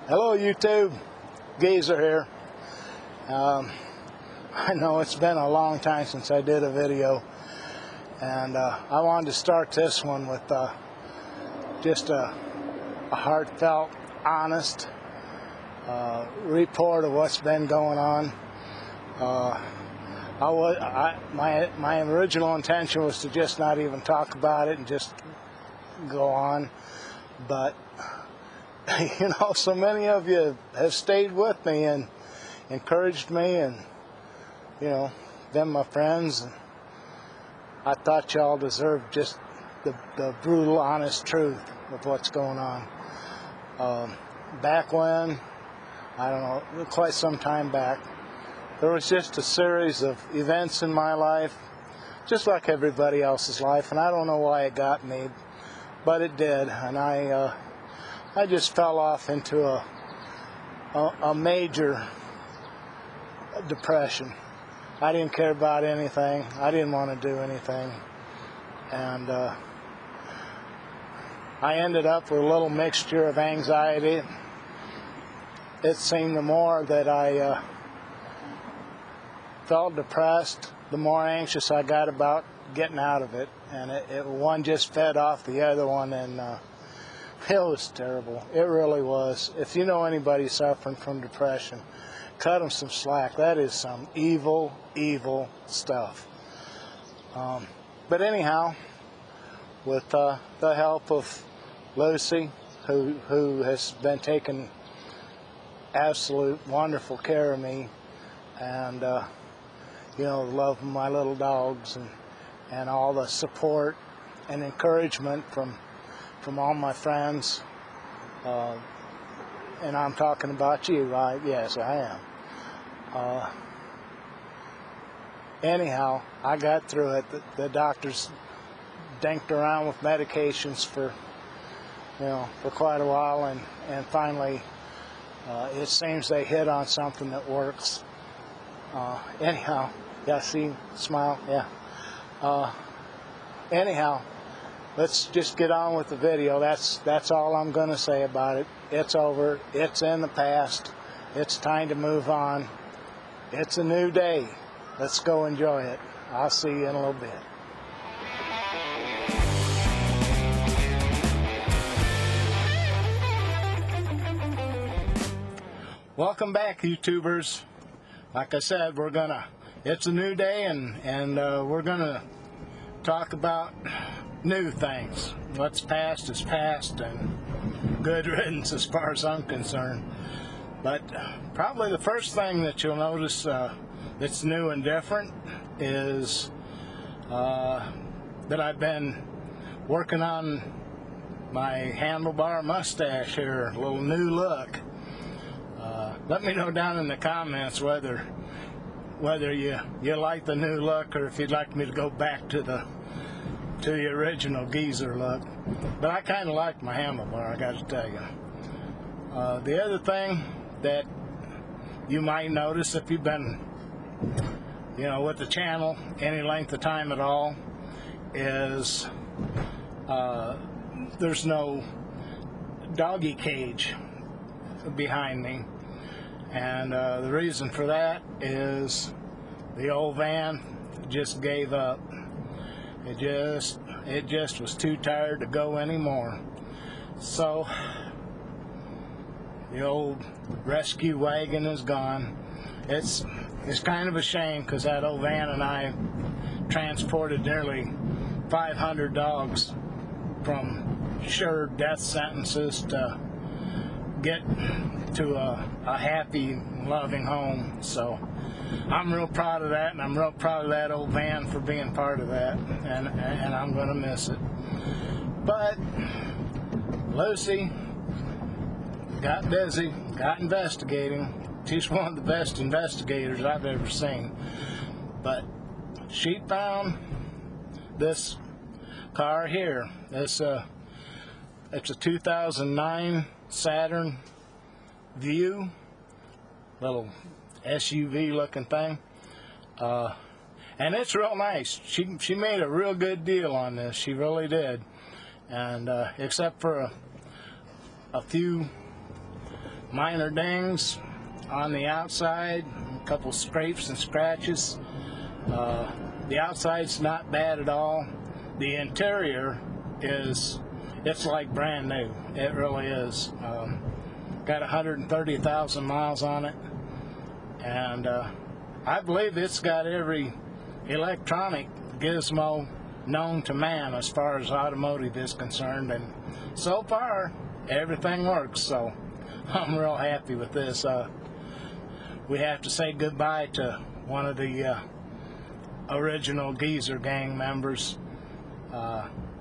Hello YouTube, Geezer here. I know it's been a long time since I did a video, and I wanted to start this one with just a heartfelt, honest report of what's been going on. My original intention was to just not even talk about it and just go on, but you know, so many of you have stayed with me and encouraged me, and you know, them my friends, and I thought y'all deserved just the brutal, honest truth of what's going on. Back when, I don't know, quite some time back, there was just a series of events in my life, just like everybody else's life, and I don't know why it got me, but it did, and I just fell off into a major depression. I didn't care about anything. I didn't want to do anything. And I ended up with a little mixture of anxiety. It seemed the more that I felt depressed, the more anxious I got about getting out of it. And one just fed off the other one, and it was terrible. It really was. If you know anybody suffering from depression, cut them some slack. That is some evil, evil stuff. But anyhow, with the help of Lucy, who has been taking absolute wonderful care of me, and you know, the love of my little dogs, and all the support and encouragement from all my friends, and I'm talking about you, right? Yes, I am. Anyhow, I got through it. The doctors dinked around with medications for quite a while, and finally, it seems they hit on something that works. Anyhow, yeah, see, smile, yeah. Anyhow, let's just get on with the video. That's all I'm going to say about it. It's over. It's in the past. It's time to move on. It's a new day. Let's go enjoy it. I'll see you in a little bit. Welcome back, YouTubers. Like I said, it's a new day, and we're gonna talk about new things. What's past is past, and good riddance as far as I'm concerned. But probably the first thing that you'll notice that's new and different is that I've been working on my handlebar mustache here, a little new look. Let me know down in the comments whether you like the new look, or if you'd like me to go back to the original geezer look. But I kind of like my handlebar, I got to tell you. The other thing that you might notice if you've been, with the channel any length of time at all, is there's no doggy cage behind me. And the reason for that is the old van just gave up. It just was too tired to go anymore. So the old rescue wagon is gone. It's kind of a shame, because that old van and I transported nearly 500 dogs from sure death sentences to get to a happy, loving home. So I'm real proud of that, and I'm real proud of that old van for being part of that, and I'm going to miss it. But Lucy got busy, got investigating. She's one of the best investigators I've ever seen. But she found this car here. It's a 2009 Saturn View, little SUV looking thing, and it's real nice. She made a real good deal on this. She really did. And except for a few minor dings on the outside, a couple scrapes and scratches. The outside's not bad at all. The interior it's like brand new. It really is. Got 130,000 miles on it, and I believe it's got every electronic gizmo known to man as far as automotive is concerned, and so far everything works, so I'm real happy with this. We have to say goodbye to one of the original Geezer gang members.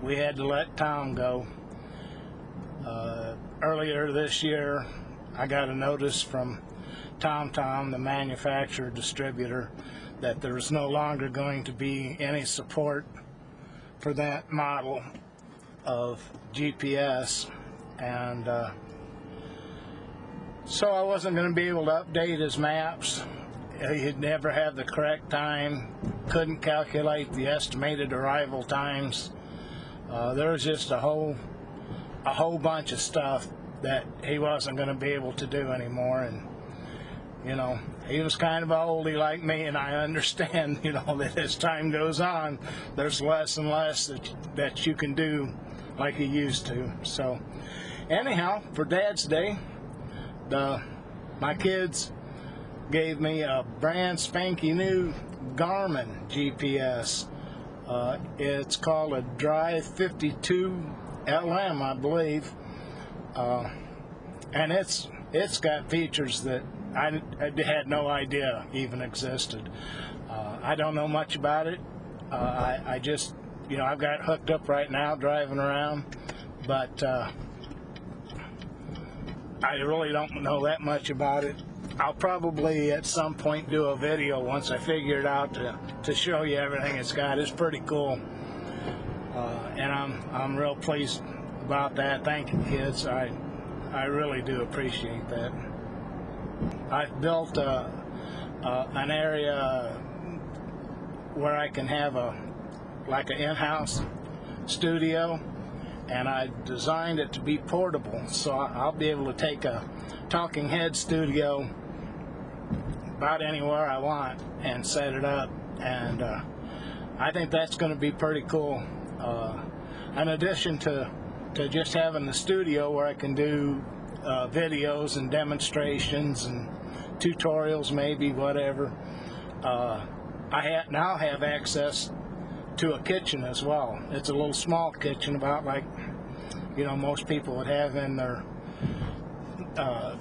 We had to let Tom go. Earlier this year, I got a notice from TomTom, the manufacturer distributor, that there was no longer going to be any support for that model of GPS, and so I wasn't going to be able to update his maps. He'd never have the correct time, couldn't calculate the estimated arrival times. There was just a whole bunch of stuff that he wasn't going to be able to do anymore, and you know, he was kind of an oldie like me, and I understand, you know, that as time goes on, there's less and less that you can do like you used to. So anyhow, for Dad's Day, my kids gave me a brand spanky new Garmin GPS. It's called a Drive 52 LM, I believe, and it's got features that I had no idea even existed. I don't know much about it. I just, you know, I've got it hooked up right now driving around, but I really don't know that much about it. I'll probably at some point do a video once I figure it out to show you everything it's got. It's pretty cool, and I'm real pleased about that. Thank you, kids. I really do appreciate that. I've built an area where I can have like an in-house studio, and I designed it to be portable, so I'll be able to take a talking head studio about anywhere I want and set it up, and I think that's going to be pretty cool. In addition to just having the studio where I can do videos and demonstrations and tutorials, maybe, whatever, I now have access to a kitchen as well. It's a little small kitchen, about like, you know, most people would have in their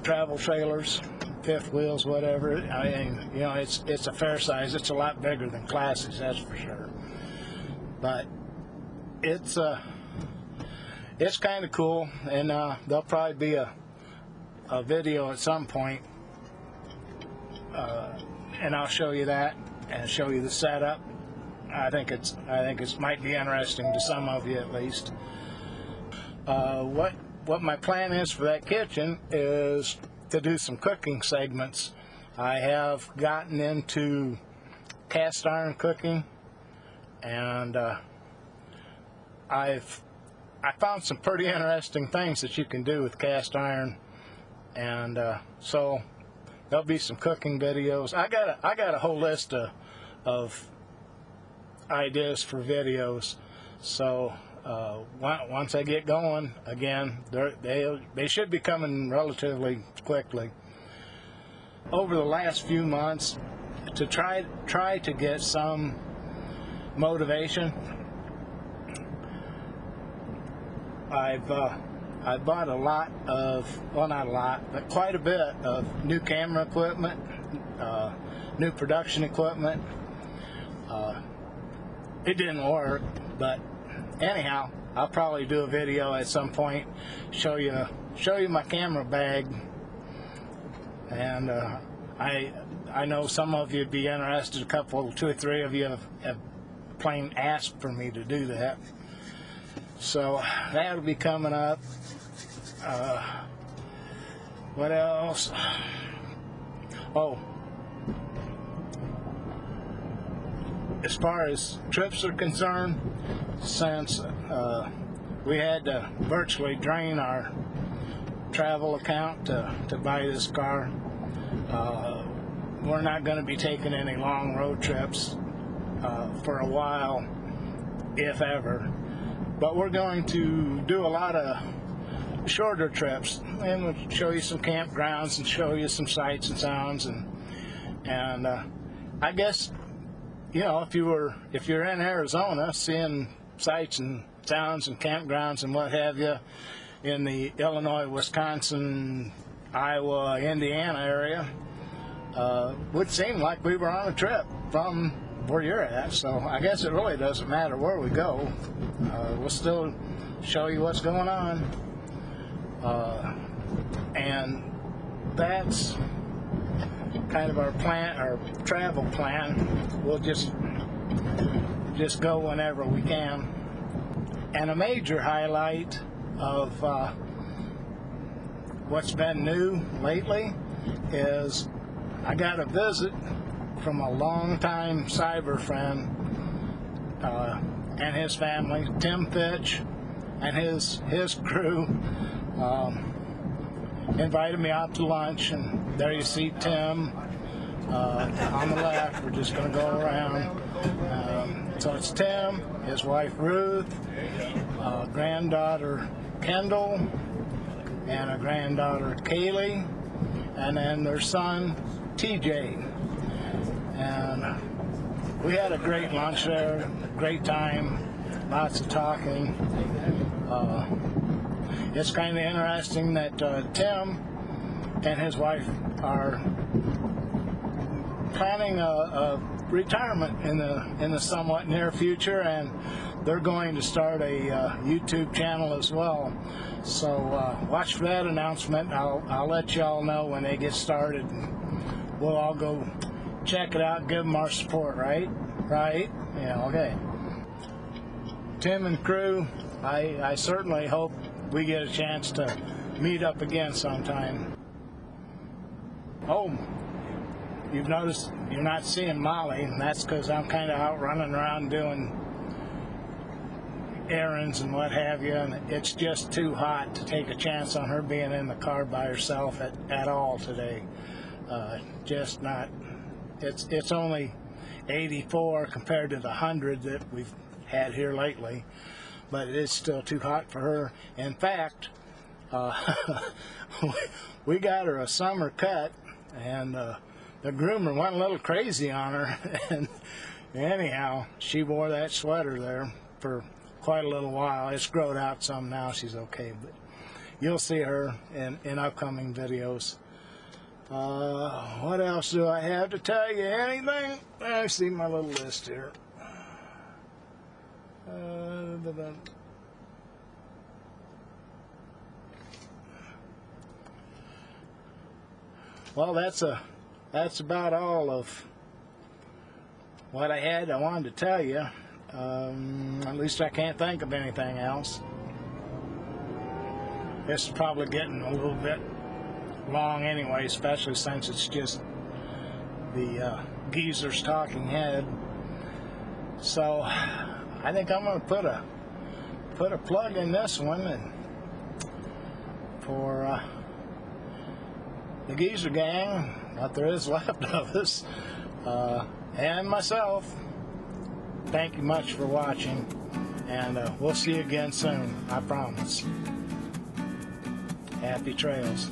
travel trailers, fifth wheels, whatever. I mean, you know, it's a fair size. It's a lot bigger than Classics, that's for sure. But it's kind of cool, and there'll probably be a video at some point, and I'll show you that and show you the setup. I think it might be interesting to some of you at least. What my plan is for that kitchen is to do some cooking segments. I have gotten into cast iron cooking, and I found some pretty interesting things that you can do with cast iron, and so there'll be some cooking videos. I got a whole list of ideas for videos, so once I get going again, they should be coming relatively quickly. Over the last few months, to try to get some motivation, I've bought a lot of, well, not a lot, but quite a bit of new camera equipment, new production equipment. It didn't work, but anyhow, I'll probably do a video at some point, show you my camera bag, and I know some of you'd be interested. Two or three of you have plain asked for me to do that, so that'll be coming up. What else? Oh, as far as trips are concerned, since we had to virtually drain our travel account to buy this car. We're not going to be taking any long road trips for a while, if ever. But we're going to do a lot of shorter trips, and we'll show you some campgrounds and show you some sights and sounds, and I guess, you know, if you're in Arizona, seeing sights and sounds and campgrounds and what have you in the Illinois, Wisconsin, Iowa, Indiana area, would seem like we were on a trip from where you're at. So I guess it really doesn't matter where we go. We'll still show you what's going on, and that's kind of our plan, our travel plan. We'll just go whenever we can. And a major highlight of what's been new lately is I got a visit from a longtime cyber friend and his family, Tim Fitch, and his crew. Invited me out to lunch, and there you see Tim on the left. We're just going to go around. So it's Tim, his wife Ruth, granddaughter Kendall, and a granddaughter Kaylee, and then their son TJ. And we had a great lunch there, great time, lots of talking. It's kind of interesting that Tim and his wife are planning a retirement in the somewhat near future, and they're going to start a YouTube channel as well. So watch for that announcement. I'll let y'all know when they get started. We'll all go check it out and give them our support, right? Right? Yeah, okay. Tim and crew, I certainly hope we get a chance to meet up again sometime. Oh, you've noticed you're not seeing Molly, and that's because I'm kind of out running around doing errands and what have you, and it's just too hot to take a chance on her being in the car by herself at all today. Just not. It's only 84 compared to the 100 that we've had here lately, but it is still too hot for her. In fact, we got her a summer cut, and the groomer went a little crazy on her, and anyhow, she wore that sweater there for quite a little while. It's growed out some now. She's okay, but you'll see her in upcoming videos. What else do I have to tell you? Anything? I see my little list here. Well, that's about all of what I wanted to tell you. At least I can't think of anything else. This is probably getting a little bit long anyway, especially since it's just the geezer's talking head. So I think I'm going to put a plug in this one, and for the geezer gang, what there is left of us, and myself. Thank you much for watching, and we'll see you again soon, I promise. Happy trails.